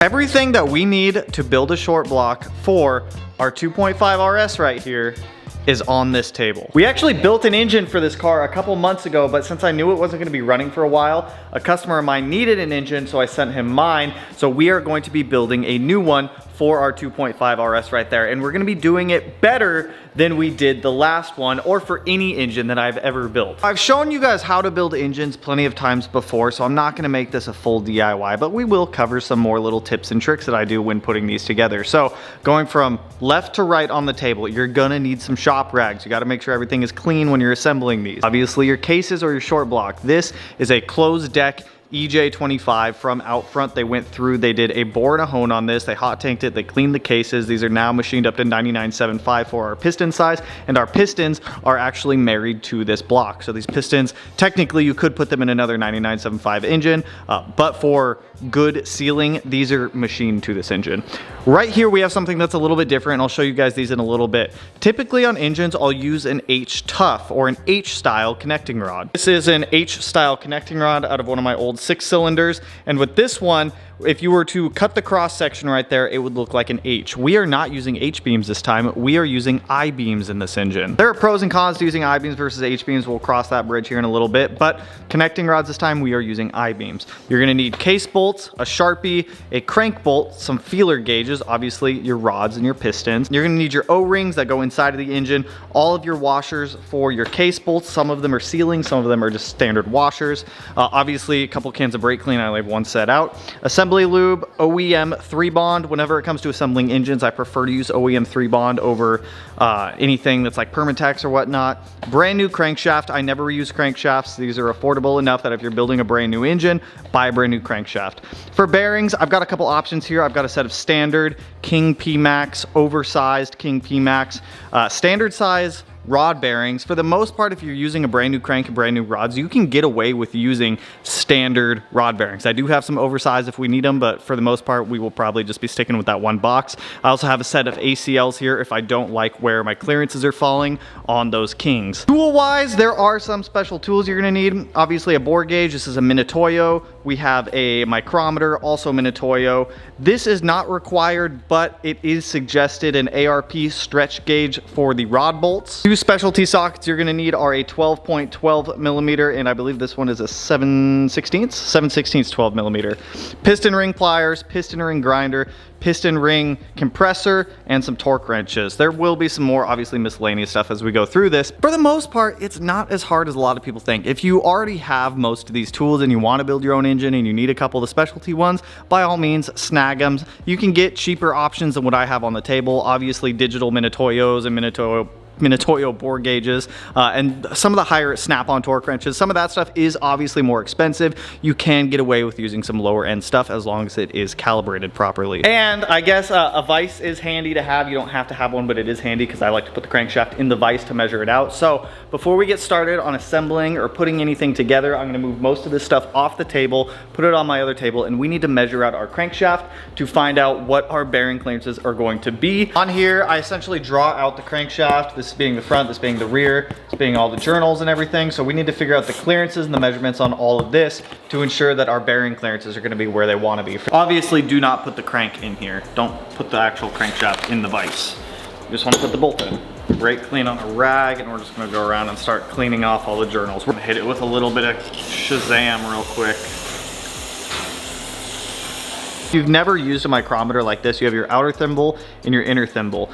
Everything that we need to build a short block for our 2.5 RS right here is on this table. We actually built an engine for this car a couple months ago, but since I knew it wasn't gonna be running for a while, a customer of mine needed an engine, so I sent him mine. So we are going to be building a new one for our 2.5 RS right there. And we're gonna be doing it better than we did the last one, or for any engine that I've ever built. I've shown you guys how to build engines plenty of times before, so I'm not gonna make this a full DIY, but we will cover some more little tips and tricks that I do when putting these together. So going from left to right on the table, you're gonna need some shop rags. You gotta make sure everything is clean when you're assembling these. Obviously your cases or your short block. This is a closed deck EJ25 from Outfront. They went through, they did a bore and a hone on this, they hot tanked it, they cleaned the cases. These are now machined up to 99.75 for our piston size, and our pistons are actually married to this block. So these pistons, technically you could put them in another 99.75 engine, but for good sealing, these are machined to this engine. Right here we have something that's a little bit different, and I'll show you guys these in a little bit. Typically on engines, I'll use an H-Tough or an H-style connecting rod. This is an H-style connecting rod out of one of my old 6 cylinders, and with this one, if you were to cut the cross section right there, it would look like an H. We are not using H-beams this time. We are using I-beams in this engine. There are pros and cons to using I-beams versus H-beams. We'll cross that bridge here in a little bit, but connecting rods this time, we are using I-beams. You're gonna need case bolts, a Sharpie, a crank bolt, some feeler gauges, obviously your rods and your pistons. You're gonna need your O-rings that go inside of the engine, all of your washers for your case bolts. Some of them are sealing, some of them are just standard washers. Obviously, a couple cans of brake clean, I leave one set out. Assembly lube, OEM 3-bond. Whenever it comes to assembling engines, I prefer to use OEM 3-bond over anything that's like Permatex or whatnot. Brand new crankshaft. I never reuse crankshafts. These are affordable enough that if you're building a brand new engine, buy a brand new crankshaft. For bearings, I've got a couple options here. I've got a set of standard King P-Max, oversized King P-Max, standard size rod bearings. For the most part, if you're using a brand new crank and brand new rods, you can get away with using standard rod bearings. I do have some oversized if we need them, but for the most part, we will probably just be sticking with that one box. I also have a set of ACLs here if I don't like where my clearances are falling on those Kings. Tool-wise, there are some special tools you're gonna need. Obviously a bore gauge. This is a Minitoyo. We have a micrometer, also Minitoyo. This is not required, but it is suggested, an ARP stretch gauge for the rod bolts. Two specialty sockets you're gonna need are a 12.12 millimeter, and I believe this one is a 7/16 12 millimeter. Piston ring pliers, piston ring grinder, piston ring compressor, and some torque wrenches. There will be some more obviously miscellaneous stuff as we go through this. For the most part, it's not as hard as a lot of people think. If you already have most of these tools and you want to build your own engine and you need a couple of the specialty ones, by all means snag them. You can get cheaper options than what I have on the table. Obviously digital Minitoyos and Minitoyo bore gauges, and some of the higher snap-on torque wrenches. Some of that stuff is obviously more expensive. You can get away with using some lower end stuff as long as it is calibrated properly. And I guess a vise is handy to have. You don't have to have one, but it is handy because I like to put the crankshaft in the vise to measure it out. So before we get started on assembling or putting anything together, I'm gonna move most of this stuff off the table, put it on my other table, and we need to measure out our crankshaft to find out what our bearing clearances are going to be. On here, I essentially draw out the crankshaft. This being the front, this being the rear, this being all the journals and everything. So we need to figure out the clearances and the measurements on all of this to ensure that our bearing clearances are going to be where they want to be. Obviously, do not put the crank in here. Don't put the actual crankshaft in the vise. You just want to put the bolt in. Brake clean on a rag, and we're just going to go around and start cleaning off all the journals. We're going to hit it with a little bit of Shazam real quick. If you've never used a micrometer like this, you have your outer thimble and your inner thimble.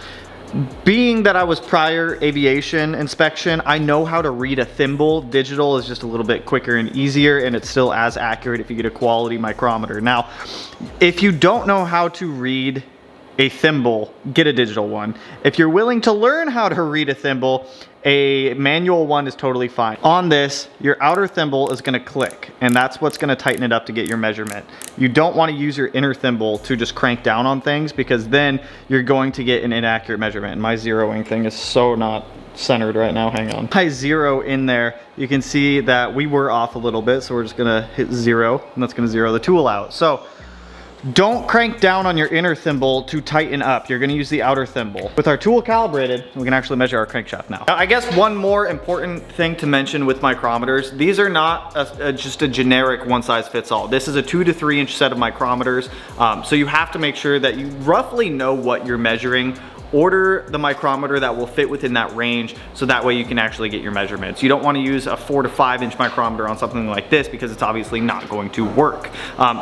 Being that I was prior aviation inspection, I know how to read a thimble. Digital is just a little bit quicker and easier, and it's still as accurate if you get a quality micrometer. Now, if you don't know how to read a thimble, get a digital one. If you're willing to learn how to read a thimble, a manual one is totally fine. On this, your outer thimble is gonna click, and that's what's gonna tighten it up to get your measurement. You don't wanna use your inner thimble to just crank down on things, because then you're going to get an inaccurate measurement. And my zeroing thing is so not centered right now, hang on. I zero in there, you can see that we were off a little bit, so we're just gonna hit 0, and that's gonna zero the tool out. So Don't crank down on your inner thimble to tighten up. You're gonna use the outer thimble. With our tool calibrated, we can actually measure our crankshaft now. I guess one more important thing to mention with micrometers, these are not just a generic one size fits all. This is a 2 to 3 inch set of micrometers. So you have to make sure that you roughly know what you're measuring. Order the micrometer that will fit within that range so that way you can actually get your measurements. You don't want to use a 4 to 5 inch micrometer on something like this because it's obviously not going to work.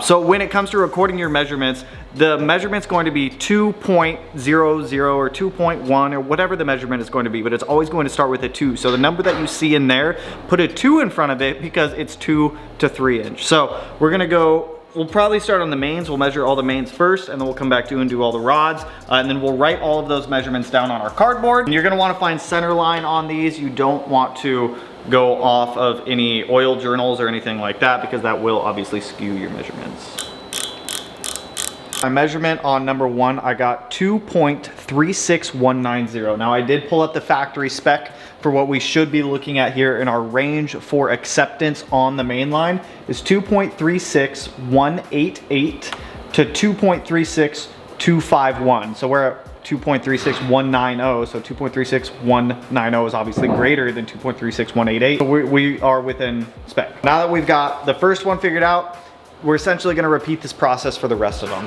So when it comes to recording your measurements, the measurement's going to be 2.00 or 2.1 or whatever the measurement is going to be, but it's always going to start with a 2. So the number that you see in there, put a 2 in front of it because it's 2 to 3 inch. So we're gonna go, we'll probably start on the mains. We'll measure all the mains first, and then we'll come back to and do all the rods. And then we'll write all of those measurements down on our cardboard. And you're gonna wanna find center line on these. You don't want to go off of any oil journals or anything like that because that will obviously skew your measurements. My measurement on number 1, I got 2.36190. Now I did pull up the factory spec for what we should be looking at here, in our range for acceptance on the main line is 2.36188 to 2.36251. So we're at 2.36190, so 2.36190 is obviously greater than 2.36188. So we are within spec. Now that we've got the first one figured out, we're essentially gonna repeat this process for the rest of them.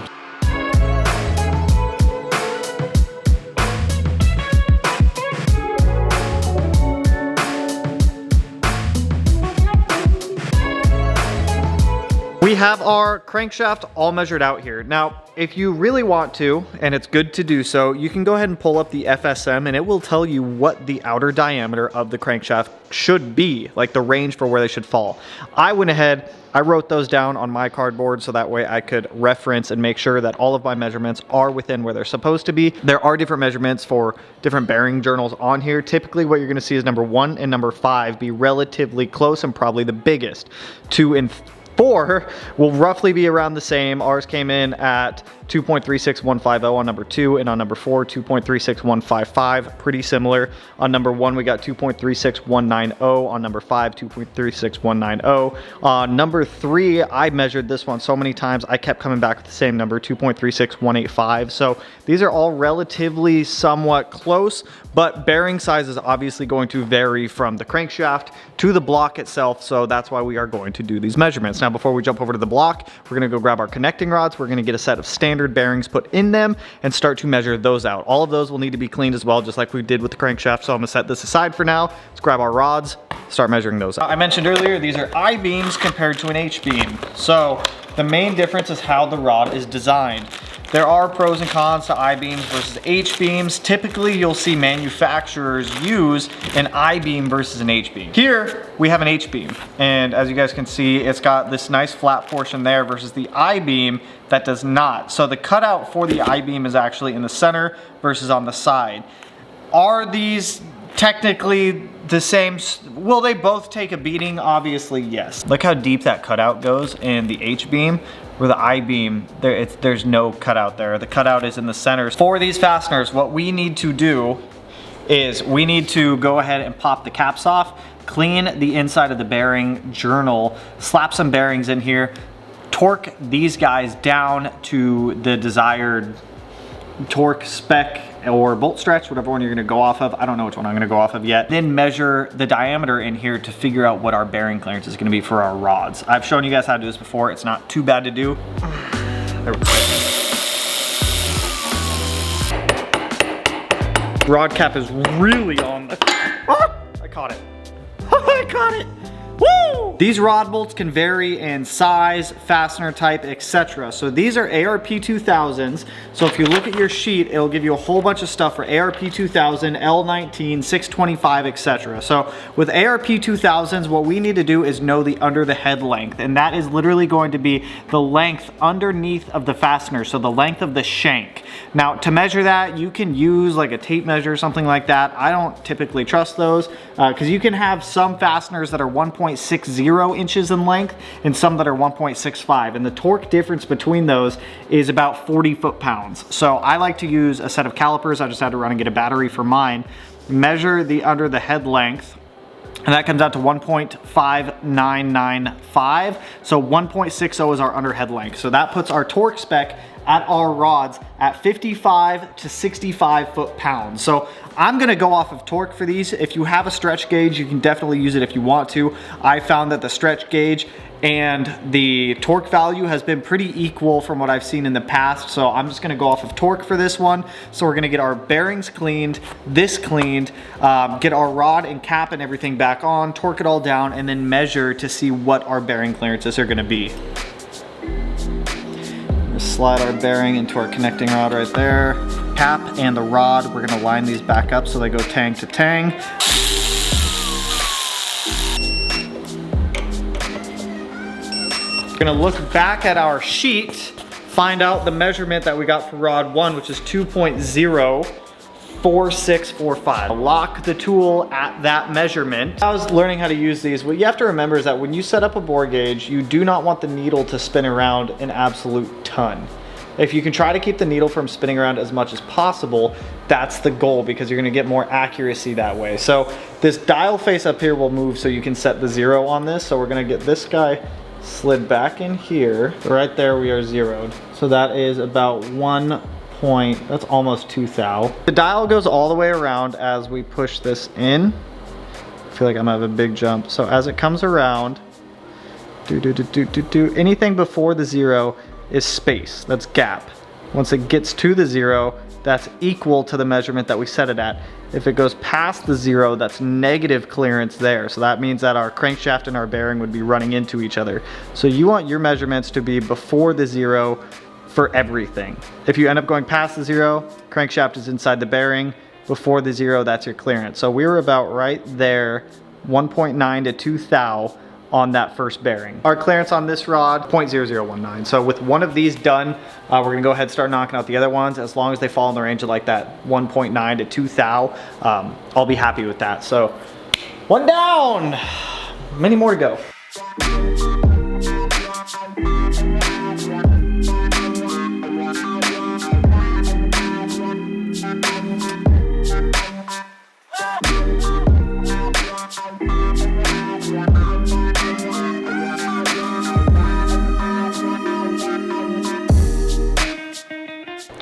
We have our crankshaft all measured out here. Now, if you really want to, and it's good to do so, you can go ahead and pull up the FSM and it will tell you what the outer diameter of the crankshaft should be, like the range for where they should fall. I went ahead, I wrote those down on my cardboard so that way I could reference and make sure that all of my measurements are within where they're supposed to be. There are different measurements for different bearing journals on here. Typically what you're gonna see is number 1 and number 5 be relatively close and probably the biggest. 2 and 4 will roughly be around the same. Ours came in at 2.36150 on number 2, and on number 4, 2.36155, pretty similar. On number 1, we got 2.36190. On number 5, 2.36190. On number 3, I measured this one so many times, I kept coming back with the same number, 2.36185. So these are all relatively somewhat close, but bearing size is obviously going to vary from the crankshaft to the block itself, so that's why we are going to do these measurements. Now, before we jump over to the block, we're gonna go grab our connecting rods. We're gonna get a set of standard bearings put in them and start to measure those out. All of those will need to be cleaned as well, just like we did with the crankshaft, so I'm gonna set this aside for now. Let's grab our rods, start measuring those out. I mentioned earlier, these are I-beams compared to an H-beam. So the main difference is how the rod is designed. There are pros and cons to I-beams versus H-beams. Typically, you'll see manufacturers use an I-beam versus an H-beam. Here, we have an H-beam, and as you guys can see, it's got this nice flat portion there versus the I-beam that does not. So the cutout for the I-beam is actually in the center versus on the side. Are these technically the same? Will they both take a beating? Obviously, yes. Look how deep that cutout goes in the H-beam. Where the I-beam, there's no cutout there. The cutout is in the center. For these fasteners, what we need to do is we need to go ahead and pop the caps off, clean the inside of the bearing journal, slap some bearings in here, torque these guys down to the desired torque spec or bolt stretch, whatever one you're gonna go off of. I don't know which one I'm gonna go off of yet. Then measure the diameter in here to figure out what our bearing clearance is gonna be for our rods. I've shown you guys how to do this before. It's not too bad to do. There we go. Rod cap is really on. Ah, I caught it. I caught it. Woo! These rod bolts can vary in size, fastener type, etc. So these are ARP 2000s. So if you look at your sheet, it'll give you a whole bunch of stuff for ARP 2000, L19, 625, etc. So with ARP 2000s, what we need to do is know the under the head length, and that is literally going to be the length underneath of the fastener, so the length of the shank. Now to measure that, you can use like a tape measure or something like that. I don't typically trust those because you can have some fasteners that are 1.60 inches in length and some that are 1.65, and the torque difference between those is about 40 foot-pounds. So I like to use a set of calipers. I just had to run and get a battery for mine, measure the under the head length, and that comes out to 1.5995. So 1.60 is our underhead length. So that puts our torque spec at our rods at 55 to 65 foot-pounds. So I'm gonna go off of torque for these. If you have a stretch gauge, you can definitely use it if you want to. I found that the stretch gauge and the torque value has been pretty equal from what I've seen in the past. So I'm just gonna go off of torque for this one. So we're gonna get our bearings cleaned, this cleaned, get our rod and cap and everything back on, torque it all down, and then measure to see what our bearing clearances are gonna be. Slide our bearing into our connecting rod right there. Cap and the rod, we're gonna line these back up so they go tang to tang. We're gonna look back at our sheet, find out the measurement that we got for rod 1, which is 2.04645. Lock the tool at that measurement. I was learning how to use these. What you have to remember is that when you set up a bore gauge, you do not want the needle to spin around an absolute ton. If you can try to keep the needle from spinning around as much as possible, that's the goal, because you're gonna get more accuracy that way. So this dial face up here will move so you can set the 0 on this. So we're gonna get this guy slid back in here. Right there we are zeroed. So that is about that's almost 2 thou. The dial goes all the way around as we push this in. I feel like I'm gonna have a big jump. So as it comes around, anything before the 0 is space, that's gap. Once it gets to the 0, that's equal to the measurement that we set it at. If it goes past the 0, that's negative clearance there. So that means that our crankshaft and our bearing would be running into each other. So you want your measurements to be before the 0 for everything. If you end up going past the 0, crankshaft is inside the bearing. Before the 0, that's your clearance. So we were about right there, 1.9 to 2 thou on that first bearing. Our clearance on this rod, 0.0019. So with one of these done, we're gonna go ahead and start knocking out the other ones. As long as they fall in the range of like that 1.9 to 2 thou, I'll be happy with that. So one down, many more to go.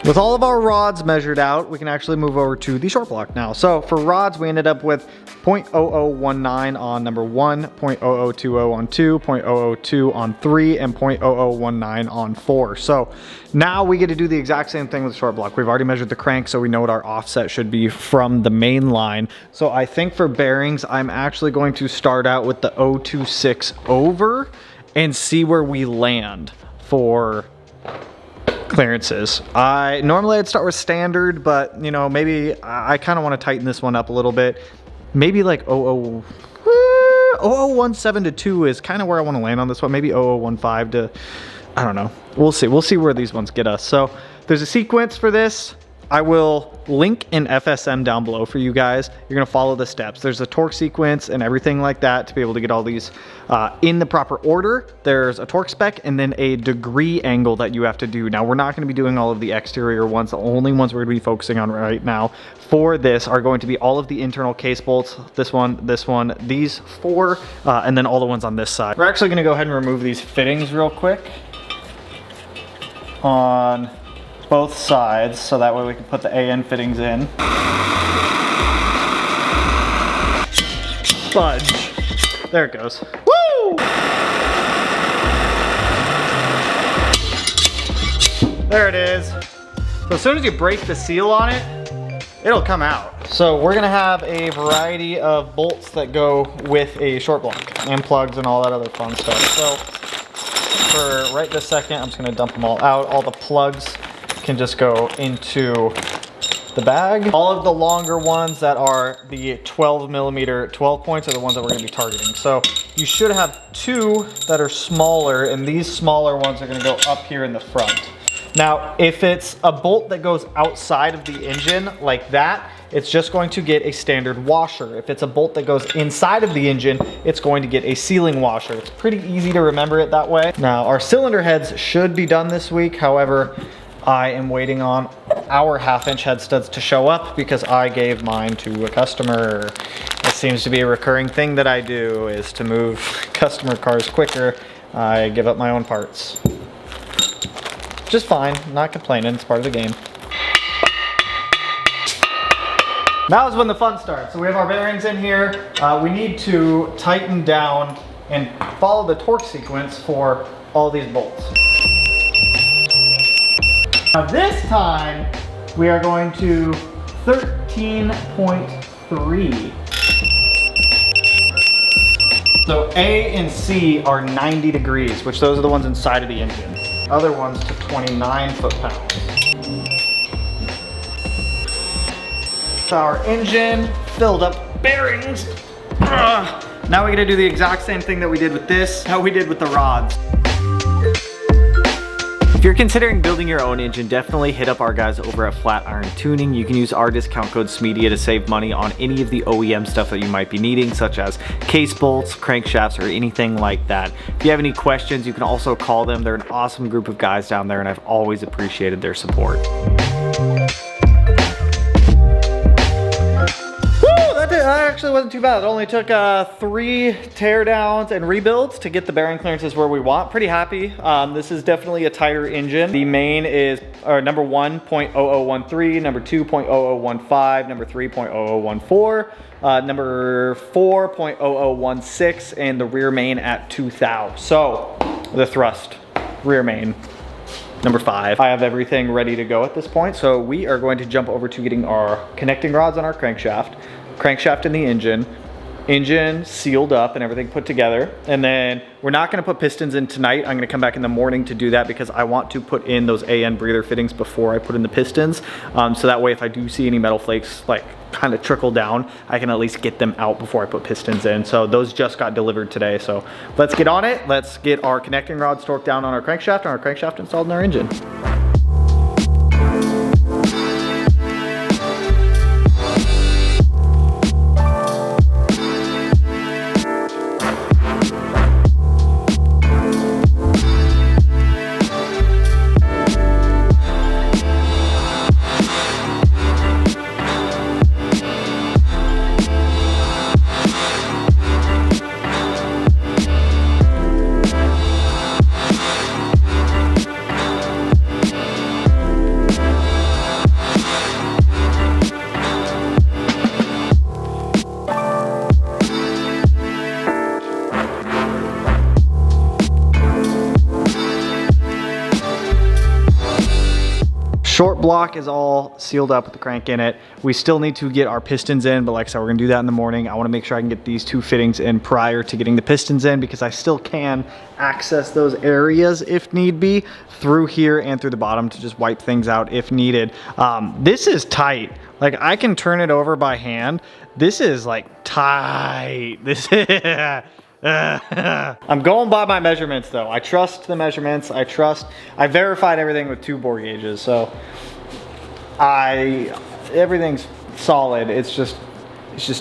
With all of our rods measured out, we can actually move over to the short block now. So for rods, we ended up with 0.0019 on number 1, 0.0020 on 2, 0.002 on 3, and 0.0019 on 4. So now we get to do the exact same thing with the short block. We've already measured the crank, so we know what our offset should be from the main line. So I think for bearings, I'm actually going to start out with the 026 over and see where we land for clearances. Normally I'd start with standard, but you know, maybe I kind of want to tighten this one up a little bit. Maybe like 0017 to 2 is kind of where I want to land on this one. Maybe 0015 to, I don't know. We'll see where these ones get us. So there's a sequence for this. I will link an FSM down below for you guys. You're gonna follow the steps. There's a torque sequence and everything like that to be able to get all these in the proper order. There's a torque spec and then a degree angle that you have to do. Now we're not gonna be doing all of the exterior ones. The only ones we're gonna be focusing on right now for this are going to be all of the internal case bolts. This one, these 4, and then all the ones on this side. We're actually gonna go ahead and remove these fittings real quick on both sides, so that way we can put the AN fittings in. Fudge. There it goes. Woo! There it is. So as soon as you break the seal on it, it'll come out. So we're gonna have a variety of bolts that go with a short block and plugs and all that other fun stuff. So for right this second, I'm just gonna dump them all out. All the plugs can just go into the bag. All of the longer ones that are the 12mm 12 points are the ones that we're gonna be targeting. So you should have 2 that are smaller, and these smaller ones are gonna go up here in the front. Now, if it's a bolt that goes outside of the engine like that, it's just going to get a standard washer. If it's a bolt that goes inside of the engine, it's going to get a sealing washer. It's pretty easy to remember it that way. Now, our cylinder heads should be done this week. However, I am waiting on our 1/2-inch head studs to show up because I gave mine to a customer. It's seems to be a recurring thing that I do, is to move customer cars quicker. I give up my own parts. Just fine, not complaining, it's part of the game. Now is when the fun starts. So we have our bearings in here. We need to tighten down and follow the torque sequence for all these bolts. Now this time, we are going to 13.3. So A and C are 90 degrees, which those are the ones inside of the engine. Other ones to 29 foot-pounds. Our engine filled up bearings. Now we're gonna do the exact same thing that we did with this, how we did with the rods. If you're considering building your own engine, definitely hit up our guys over at Flatiron Tuning. You can use our discount code Smeedia to save money on any of the OEM stuff that you might be needing, such as case bolts, crankshafts, or anything like that. If you have any questions, you can also call them. They're an awesome group of guys down there, and I've always appreciated their support. That actually wasn't too bad. It only took 3 teardowns and rebuilds to get the bearing clearances where we want. Pretty happy. This is definitely a tighter engine. The main is number 1, 0.0013, number 2, 0.0015, number 3, 0.0014, number 4, 0.0016, and the rear main at 2,000. So the thrust, rear main, number 5. I have everything ready to go at this point, so we are going to jump over to getting our connecting rods on our crankshaft in the engine sealed up and everything put together. And then we're not gonna put pistons in tonight. I'm gonna come back in the morning to do that because I want to put in those AN breather fittings before I put in the pistons. So that way if I do see any metal flakes like kind of trickle down, I can at least get them out before I put pistons in. So those just got delivered today. So let's get on it. Let's get our connecting rods torqued down on our crankshaft and our crankshaft installed in our engine. Short block is all sealed up with the crank in it. We still need to get our pistons in, but like I said, we're gonna do that in the morning. I wanna make sure I can get these 2 fittings in prior to getting the pistons in because I still can access those areas if need be through here and through the bottom to just wipe things out if needed. This is tight. Like I can turn it over by hand. This is like tight. This is... I'm going by my measurements though. I trust the measurements. I verified everything with 2 bore gauges, so everything's solid. It's just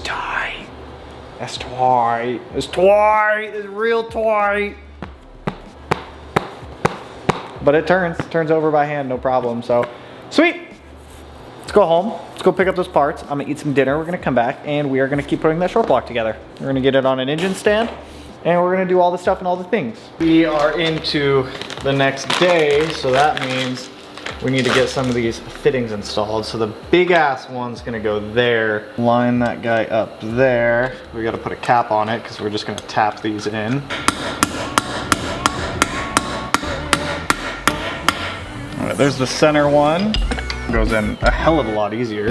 tight. That's tight. It's tight. It's real tight. But it turns over by hand, no problem. So sweet. Let's go home. Let's go pick up those parts. I'm gonna eat some dinner. We're gonna come back and we are gonna keep putting that short block together. We're gonna get it on an engine stand and we're gonna do all the stuff and all the things. We are into the next day, so that means we need to get some of these fittings installed. So the big ass one's gonna go there. Line that guy up there. We gotta put a cap on it because we're just gonna tap these in. All right, there's the center one. Goes in a hell of a lot easier.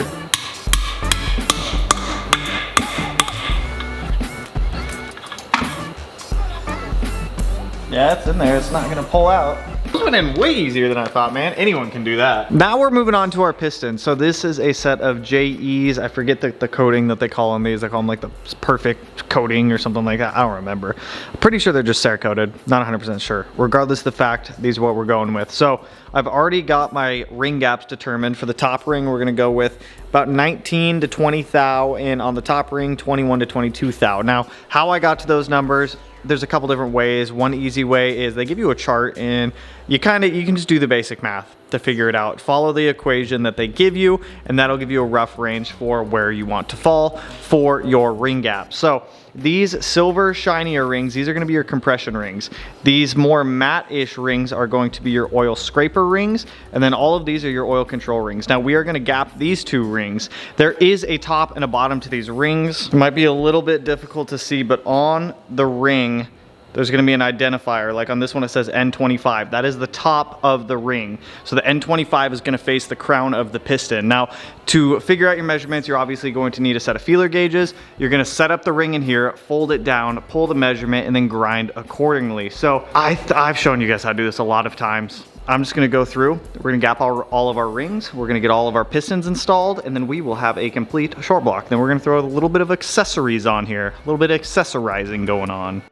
Yeah, it's in there. It's not gonna pull out. This went in way easier than I thought, man. Anyone can do that. Now we're moving on to our pistons. So this is a set of JEs. I forget the coating that they call them these. They call them like the perfect coating or something like that. I don't remember. I'm pretty sure they're just Cerakoted. Not 100% sure. Regardless of the fact, these are what we're going with. So I've already got my ring gaps determined. For the top ring, we're gonna go with about 19 to 20 thou, and on the top ring, 21 to 22 thou. Now, how I got to those numbers, there's a couple different ways. One easy way is they give you a chart and you can just do the basic math. to figure it out. Follow the equation that they give you, and that'll give you a rough range for where you want to fall for your ring gap. So these silver shinier rings, these are gonna be your compression rings. These more matte-ish rings are going to be your oil scraper rings, and then all of these are your oil control rings. Now we are gonna gap these two rings. There is a top and a bottom to these rings. It might be a little bit difficult to see, but on the ring, there's gonna be an identifier. Like on this one, it says N25. That is the top of the ring. So the N25 is gonna face the crown of the piston. Now, to figure out your measurements, you're obviously going to need a set of feeler gauges. You're gonna set up the ring in here, fold it down, pull the measurement, and then grind accordingly. So I've shown you guys how to do this a lot of times. I'm just gonna go through, we're gonna gap all of our rings, we're gonna get all of our pistons installed, and then we will have a complete short block. Then we're gonna throw a little bit of accessories on here, a little bit of accessorizing going on.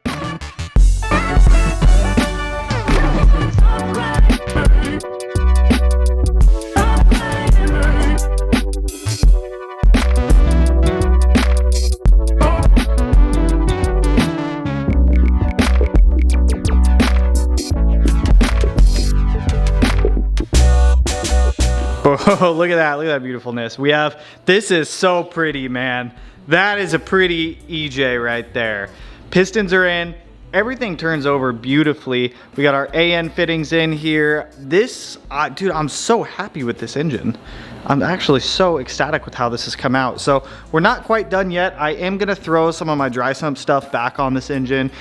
Oh, look at that beautifulness. We have, this is so pretty, man. That is a pretty EJ right there. Pistons are in, everything turns over beautifully. We got our AN fittings in here. This, dude, I'm so happy with this engine. I'm actually so ecstatic with how this has come out. So we're not quite done yet. I am gonna throw some of my dry sump stuff back on this engine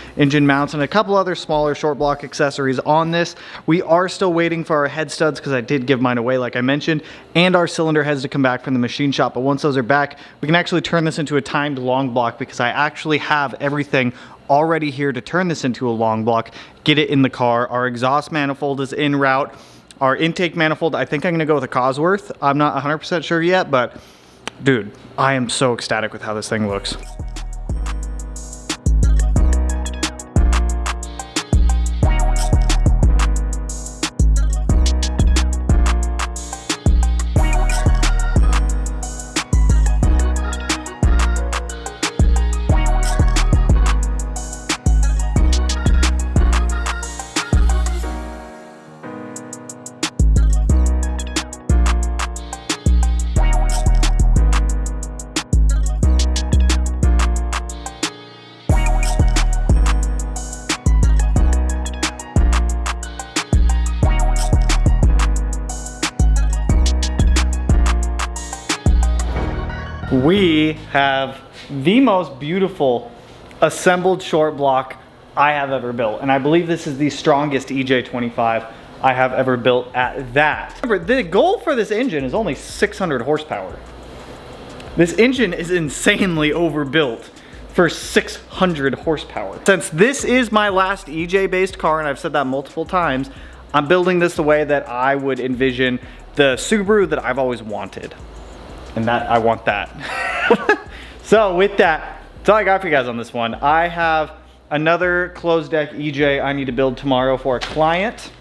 mounts, and a couple other smaller short block accessories on this. We are still waiting for our head studs because I did give mine away, like I mentioned, and our cylinder heads to come back from the machine shop. But once those are back, we can actually turn this into a timed long block because I actually have everything already here to turn this into a long block, get it in the car. Our exhaust manifold is en route. Our intake manifold, I think I'm gonna go with a Cosworth. I'm not 100% sure yet, but dude, I am so ecstatic with how this thing looks. We have the most beautiful assembled short block I have ever built. And I believe this is the strongest EJ25 I have ever built at that. Remember, the goal for this engine is only 600 horsepower. This engine is insanely overbuilt for 600 horsepower. Since this is my last EJ-based car, and I've said that multiple times, I'm building this the way that I would envision the Subaru that I've always wanted. And that, I want that. So with that, that's all I got for you guys on this one. I have another closed deck EJ I need to build tomorrow for a client.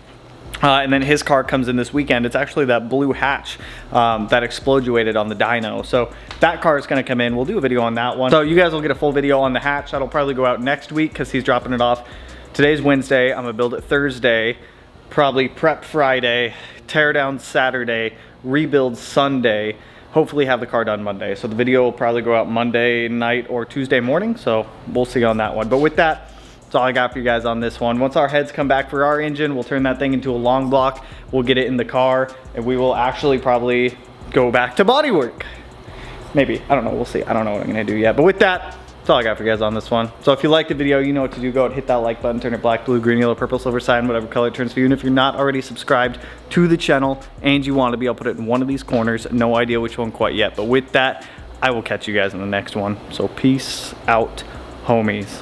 And then his car comes in this weekend. It's actually that blue hatch that exploduated on the dyno. So that car is gonna come in. We'll do a video on that one. So you guys will get a full video on the hatch. That'll probably go out next week because he's dropping it off. Today's Wednesday. I'm gonna build it Thursday. Probably prep Friday, tear down Saturday, rebuild Sunday. Hopefully have the car done Monday. So the video will probably go out Monday night or Tuesday morning. So we'll see on that one. But with that, that's all I got for you guys on this one. Once our heads come back for our engine, we'll turn that thing into a long block. We'll get it in the car and we will actually probably go back to body work. Maybe, I don't know, we'll see. I don't know what I'm gonna do yet. But with that, that's all I got for you guys on this one. So if you liked the video, you know what to do. Go ahead, hit that like button, turn it black, blue, green, yellow, purple, silver sign, whatever color it turns for you. And if you're not already subscribed to the channel and you want to be, I'll put it in one of these corners. No idea which one quite yet. But with that, I will catch you guys in the next one. So peace out, homies.